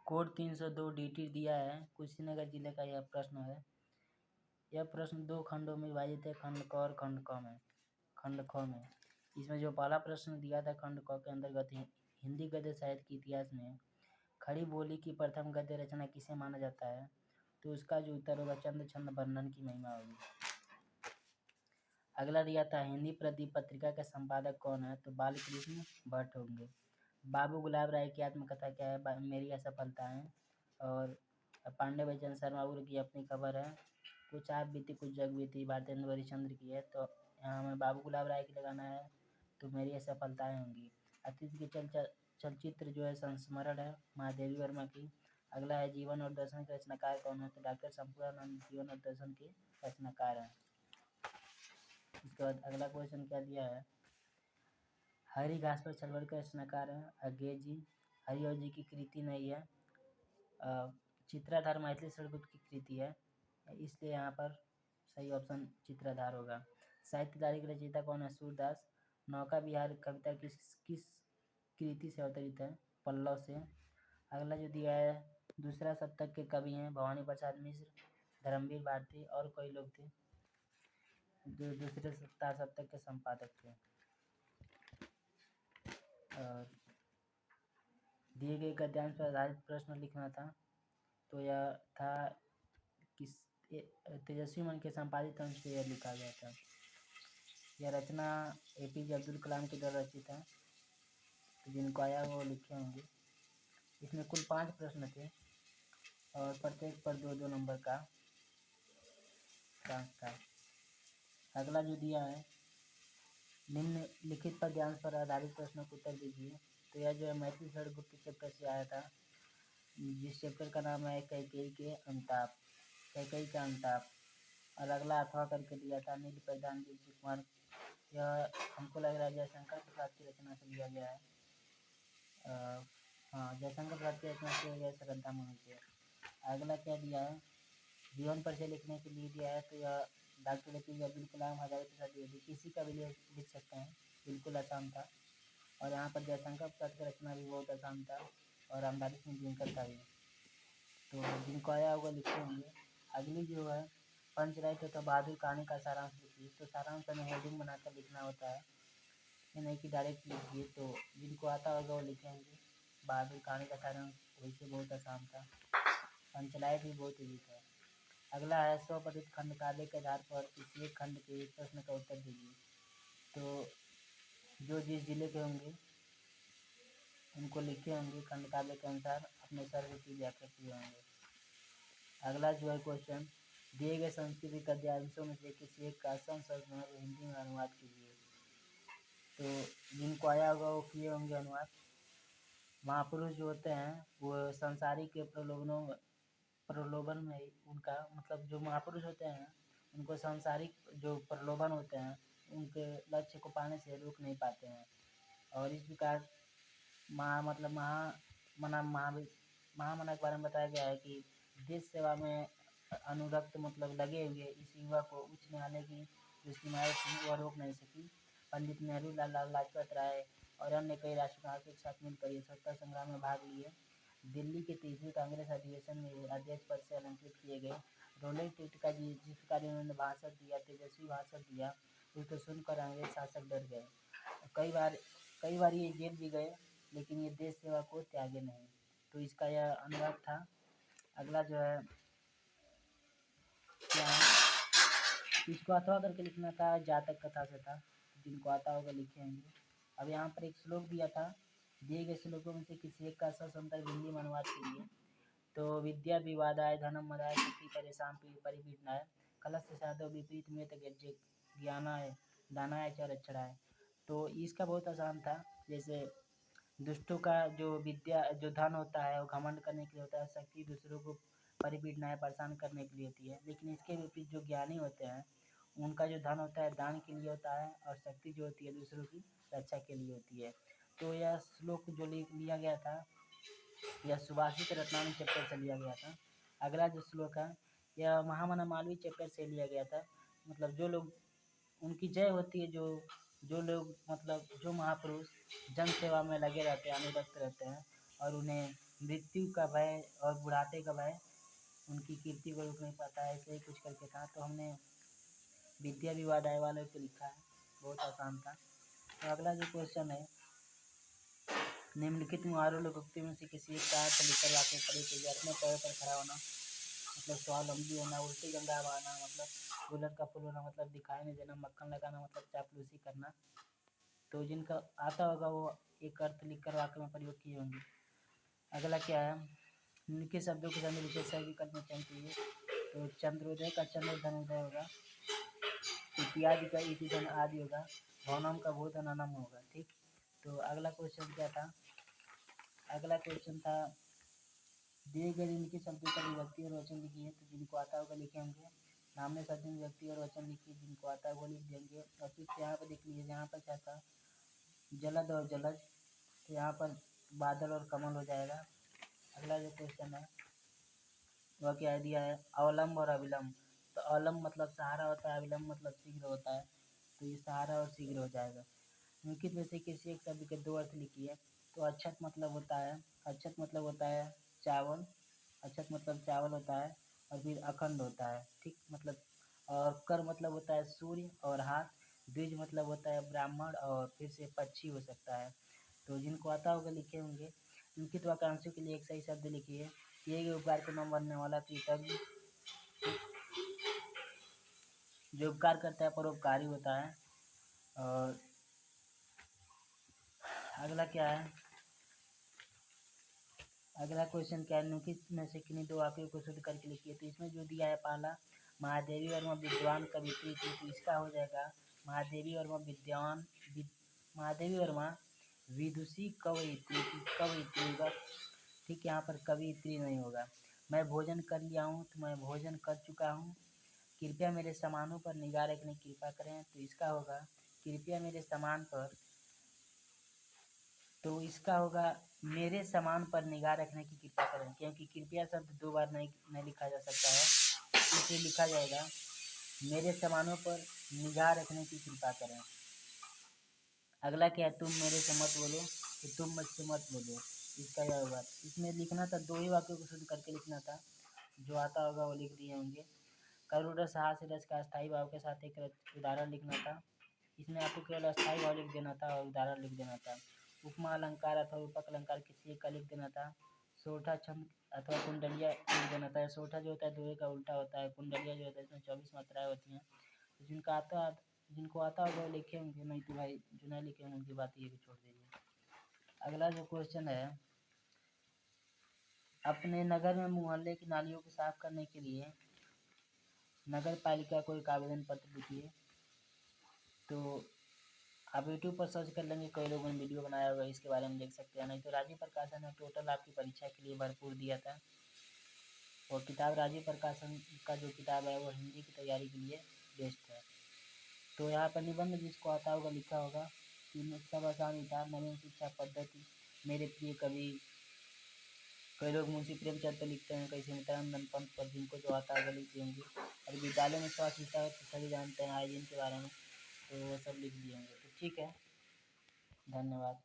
Code 302 DT दिया है। कुशीनगर जिले का यह प्रश्न है। यह प्रश्न 2 खंडों में विभाजित है, खंड क और खंड ख में। इसमें जो पहला प्रश्न दिया था खंड क के अंतर्गत हिंदी गद्य साहित्य के इतिहास में खड़ी बोली की प्रथम गद्य रचना किसे माना जाता है, तो उसका जो उत्तर होगा चंद्र छंद वर्णन की महिमा होगी। अगला दिया था हिंदी प्रदीप पत्रिका के संपादक कौन है, तो बालकृष्ण भट्ट होंगे। बाबू गुलाब राय की आत्मकथा क्या है, मेरी असफलताएं। और पांडे बच्चन शर्मा उर्फ की अपनी खबर है। कुछ आप बीती कुछ जग बीती भारतेंद्र हरिश्चंद्र की है, तो यहाँ हमें बाबू गुलाब राय की लगाना है, तो मेरी असफलताएं होंगी। अतीत के चलचित्र जो है संस्मरण है महादेवी वर्मा की। अगला है जीवन और दर्शन के रचनाकार कौन है, तो डॉक्टर संपूर्णानंद जीवन और दर्शन के रचनाकार हैं। इसके बाद अगला क्वेश्चन क्या दिया है, हरी घास पर चलवड़ के रचनाकार है अज्ञे जी। हरिऔध जी की कृति नहीं है, चित्राधार मैथिली सरगुप्त की कृति है, इसलिए यहाँ पर सही ऑप्शन चित्राधार होगा। साहित्य तारीख रचयिता कौन है, सूरदास। नौका विहार कविता किस कृति से अवतरित है, पल्लव से। अगला जो दिया है दूसरा सप्तक के कवि हैं भवानी प्रसाद मिश्र, धर्मवीर भारती और कोई लोग थे जो दूसरे सप्तक के संपादक थे। और दिए गए गद्यांश पर आधारित प्रश्न लिखना था, तो यह था किस तेजस्वी मन के संपादित अंश से यह लिखा गया था। यह रचना APJ अब्दुल कलाम के द्वारा रचित है, तो जिनको आया वो लिखे होंगे। इसमें कुल 5 प्रश्न थे और प्रत्येक पर 2-2 नंबर का चांस था। अगला जो दिया है निम्नलिखित पद्यांश पर आधारित प्रश्नों को उत्तर दीजिए, तो यह जो है मैथिली सरगुप्त चैप्टर से आया था, जिस चैप्टर का नाम है कैकेयी का अंताप। और अगला अथवा करके दिया था नील प्रधान जी कुमार। यह हमको लग रहा है जयशंकर प्रसाद की रचना से लिया गया है। हाँ, जयशंकर प्रसाद की रचना से गया श्रद्धा मनु से। अगला क्या दिया है, जीवन परिचय लिखने के लिए दिया है, तो यह डॉक्टर APJ अब्दुल कलाम, हजारी प्रसाद द्विवेदी, किसी का भी लिख सकते हैं, बिल्कुल आसान था। और यहाँ पर जयशंकर प्रसाद की रचना भी बहुत आसान था और रामधारी सिंह दिनकर का भी, तो जिनको आया होगा लिखे होंगे। अगली जो है पंचराइट तो बहादुर कहानी का सारांश लिखिए, तो सारांश हमें हेडिंग बनाकर लिखना होता है, ये नहीं कि डायरेक्ट लिखिए, तो जिनको आता होगा वो लिखेंगे। बहादुर कहानी का सारांश वैसे बहुत आसान था, पंचराइट भी बहुत ईजी था। अगला है स्वपठित खंड काव्य के आधार पर किसी एक खंड के एक प्रश्न का उत्तर दीजिए, तो जो जिस जिले के होंगे उनको लिखे होंगे खंड काव्य के अनुसार अपने सर्व की व्याख्या किए होंगे। अगला जो है क्वेश्चन, दिए गए संस्कृत गद्यांशों में से किसी एक का संस्कृत हिंदी में अनुवाद कीजिए, तो जिनको आया होगा वो किए होंगे अनुवाद। महापुरुष जो होते हैं वो संसारी के प्रलोभन में उनका मतलब जो महापुरुष होते हैं उनको सांसारिक जो प्रलोभन होते हैं उनके लक्ष्य को पाने से रोक नहीं पाते हैं। और इस प्रकार महामना के बारे में बताया गया है कि देश सेवा में अनुरक्त मतलब लगे हुए इस युवा को उच्च न्यायालय की जो सीमाएं थी वह रोक नहीं सकी। पंडित नेहरू, लाला लाजपत राय और अन्य कई राष्ट्रनायकों के साथ मिलकर ये स्वतंत्रता संग्राम में भाग लिए। दिल्ली के 30वीं कांग्रेस अधिवेशन में अध्यक्ष पद से अलंकृत किए गए। रोलेट टिकट का जिस प्रकार इन्होंने भाषण दिया, तेजस्वी भाषण दिया, उसको सुनकर अंग्रेज शासक डर गए। कई बार ये जेल भी गए, लेकिन ये देश सेवा को त्यागे नहीं। तो इसका यह अनुवाद था। अगला जो है क्या है, इसको अथवा करके लिखना था, जातक कथा से था, जिनको आता होगा लिखे होंगे। अब यहाँ पर एक श्लोक दिया था, दिए गए श्लोकों में से किसी एक का ससंदर्भ हिंदी में अनुवाद कीजिए, तो विद्या विवादाय धनम मदाय शक्ति परेशान परिपीडनाय कलश साधो विपरीत में ज्ञानाय दानाय च रक्षणाय। तो इसका बहुत आसान था, जैसे दुष्टों का जो विद्या जो धन होता है वो घमंड करने के लिए होता है, शक्ति दूसरों को परिपीडनाएं परेशान करने के लिए होती है, लेकिन इसके विपरीत जो ज्ञानी होते हैं उनका जो धन होता है दान के लिए होता है और शक्ति जो होती है दूसरों की रक्षा के लिए होती है। तो यह श्लोक जो लिया गया था यह सुभाषित रत्नावली चैप्टर से लिया गया था। अगला जो श्लोक है यह महामना मालवीय चैप्टर से लिया गया था। मतलब जो लोग उनकी जय होती है, जो लोग मतलब जो महापुरुष जन सेवा में लगे रहते हैं, अनुरक्त रहते हैं और उन्हें मृत्यु का भय और बुढ़ापे का भय उनकी कीर्ति को रोक नहीं पाता है, ऐसे ही कुछ करके था। तो हमने विद्या विवाद आय वाले पे लिखा है, बहुत आसान था। तो अगला जो क्वेश्चन है, निम्नलिखित मुहावरों लोकोक्ति में से किसी एक का अर्थ लिखकर वाक्य पढ़े कीजिए। अपने पैरों पर खड़ा होना मतलब स्वावलंबी होना, उल्टी गंगा बहाना मतलब गुलर का फूल होना मतलब दिखाई नहीं देना, मक्खन लगाना मतलब चापलूसी करना। तो जिनका आता होगा वो एक अर्थ लिखकर वाक्य में प्रयोग किए होंगे। अगला क्या है, निम्नलिखित शब्दों के सामने विशेष विकल्प में चयन कीजिए। तो चंद्रोदय का चंद्र धनोदय होगा, इत्यादि का इति धन आदि होगा, भवनम का भूत अननम होगा। ठीक, तो अगला क्वेश्चन क्या था, अगला क्वेश्चन था दिए गए निम्नलिखित शब्दों का विभक्ति और वचन लिखिए। तो जिनको आता होगा लिखे होंगे, नाम में शब्द में विभक्ति और वचन लिखिए, जिनको आता है वो लिख देंगे। और फिर यहाँ पर देख लीजिए, जहाँ पर क्या था जलद और जलज, तो यहाँ पर बादल और कमल हो जाएगा। अगला जो क्वेश्चन है वह क्या दिया है, अवलंब और अविलंब। तो अवलंब मतलब सहारा होता है, अविलंब मतलब शीघ्र होता है, तो ये सहारा और शीघ्र हो जाएगा। निम्नलिखित में से किसी एक शब्द के दो अर्थ लिखिए। तो अक्षत मतलब होता है, अक्षत मतलब होता है चावल, अक्षत मतलब चावल होता है, और फिर अखंड होता है। ठीक, मतलब और कर मतलब होता है सूर्य और हाथ, द्विज मतलब होता है ब्राह्मण, और फिर से पक्षी हो सकता है। तो जिनको आता होगा लिखे होंगे। लिखित वाक्यांशों के लिए एक सही शब्द लिखिए। किए गए उपकार के नाम बनने वाला कृतज्ञ, जो उपकार करता है परोपकारी होता है। और अगला क्या है, अगला क्वेश्चन क्या है, निम्नलिखित में से किन्हीं दो वाक्यों को शुद्ध करके लिखिए। तो इसमें जो दिया है पहला, महादेवी वर्मा विद्वान कवित्री थी, तो इसका हो जाएगा महादेवी वर्मा महादेवी वर्मा विदुषी कवयित्री, कवयित्री होगा। ठीक, यहाँ पर कवियित्री नहीं होगा। मैं भोजन कर लिया हूँ, तो मैं भोजन कर चुका हूँ। कृपया मेरे सामानों पर निगाह रखने की कृपा करें, तो इसका होगा कृपया मेरे सामान पर, तो इसका होगा मेरे सामान पर निगाह रखने की कृपा करें, क्योंकि कृपया शब्द दो बार नहीं लिखा जा सकता है, इसलिए लिखा जाएगा मेरे सामानों पर निगाह रखने की कृपा करें। अगला क्या है, तुम मेरे से मत बोलो, तो तुम मुझसे मत बोलो, इसका यह होगा। इसमें लिखना था, दो ही वाक्यों को शुद्ध करके लिखना था, जो आता होगा वो लिख दिए होंगे। करुण रस हास रस का अस्थायी भाव के साथ एक उदाहरण लिखना था, इसमें आपको केवल अस्थायी भाव लिख देना था और उदाहरण लिख देना था। उपमा अलंकार अथवा रूपक अलंकार किसी एक का लिख देना था। सोठा छंद अथवा कुंडलिया लिख देना था। सोठा जो होता है दोहे का उल्टा होता है, कुंडलिया जो होता है इसमें 24 मात्राएं होती हैं। तो जिनको आता होगा वो लिखे होंगे, नहीं तो भाई जो नहीं लिखे होंगे उनकी बात ये भी छोड़ दीजिए। अगला जो क्वेश्चन है, अपने नगर में मोहल्ले की नालियों को साफ करने के लिए नगर पालिका को एक आवेदन पत्र लिखिए। तो आप यूट्यूब पर सर्च कर लेंगे, कई लोगों ने वीडियो बनाया होगा, इसके बारे में देख सकते हैं। नहीं तो राजीव प्रकाशन ने टोटल आपकी परीक्षा के लिए भरपूर दिया था, और किताब राजीव प्रकाशन का जो किताब है वो हिंदी की तैयारी के लिए बेस्ट है। तो यहाँ पर निबंध जिसको आता होगा लिखा होगा कि सब आसान ही था, नवीन शिक्षा पद्धति, मेरे प्रिय कवि। कई लोग मुंशी प्रेमचंद पर लिखते हैं, कई सीताराम पंत पर, जिनको जो आता होगा लिख देंगे। और विद्यालय में स्वास्थ्य शिक्षा तो सभी जानते हैं, हाइजीन के बारे में, तो वो सब लिख दिए होंगे। तो ठीक है, धन्यवाद।